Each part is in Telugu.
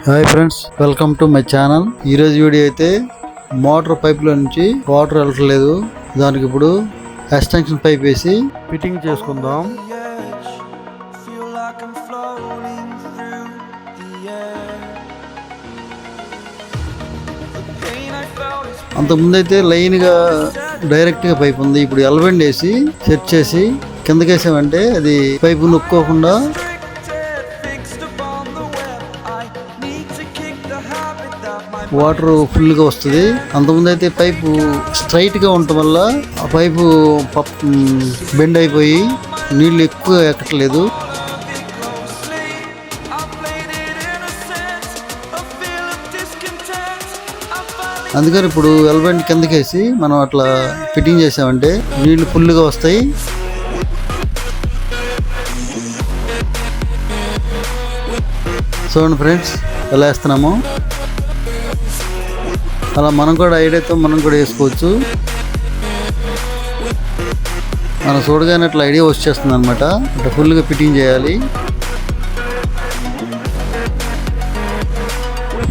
Hi friends, welcome to my channel. ఈరోజు వీడియో అయితే మోటార్ పైప్లో నుంచి వాటర్ వెళ్ళట్లేదు, దానికి ఇప్పుడు ఎక్స్టెన్షన్ పైప్ వేసి ఫిట్టింగ్ చేసుకుందాం. అంతకుముందు అయితే లైన్గా డైరెక్ట్గా పైప్ ఉంది, ఇప్పుడు ఎల్బెండ్ వేసి సెట్ చేసి కిందకేసామంటే అది పైపు నొక్కోకుండా వాటర్ ఫుల్గా వస్తుంది. అంతకుముందు అయితే పైపు స్ట్రైట్గా ఉండటం వల్ల ఆ పైపు బెండ్ అయిపోయి నీళ్ళు ఎక్కువ ఎక్కట్లేదు. అందుకని ఇప్పుడు ఎల్బెండ్ కిందకేసి మనం అట్లా ఫిట్టింగ్ చేసామంటే నీళ్లు ఫుల్గా వస్తాయి. చూడండి ఫ్రెండ్స్, ఎలా వేస్తున్నాము. అలా మనం కూడా ఐడియాతో మనం కూడా వేసుకోవచ్చు. మనం చూడగానే అట్లా ఐడియా వచ్చేస్తుంది అనమాట. అట్లా ఫుల్గా ఫిట్టింగ్ చేయాలి.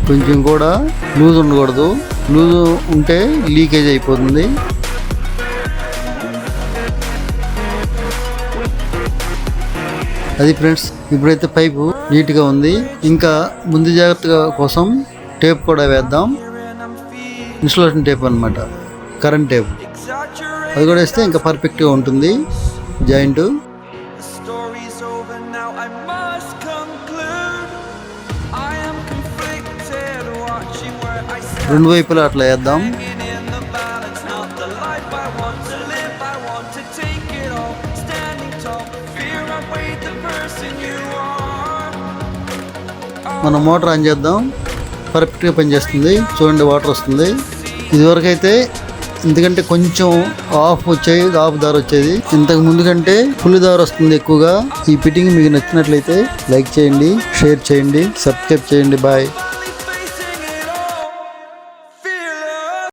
కొంచెం కూడా లూజ్ ఉండకూడదు, లూజ్ ఉంటే లీకేజ్ అయిపోతుంది. అది ఫ్రెండ్స్, ఇప్పుడైతే పైపు నీట్గా ఉంది. ఇంకా ముందు జాగ్రత్తగా కోసం టేప్ కూడా వేద్దాం. ఇన్సులేషన్ టేప్ అనమాట, కరెంట్ టేప్. అది కూడా వేస్తే ఇంకా పర్ఫెక్ట్గా ఉంటుంది జాయింట్. రెండు వైపులా అట్లా వేద్దాం. మనం మోటార్ ఆన్ చేద్దాం, పర్ఫెక్ట్గా పనిచేస్తుంది. చూడండి, వాటర్ వస్తుంది. ఇదివరకు అయితే ఎందుకంటే కొంచెం ఆఫ్ వచ్చేది, ఆఫ్ దారి వచ్చేది. ఇంతకు ముందు కంటే ఫుల్ దారి వస్తుంది ఎక్కువగా. ఈ ఫిట్టింగ్ మీకు నచ్చినట్లయితే లైక్ చేయండి, షేర్ చేయండి, సబ్స్క్రైబ్ చేయండి. బాయ్.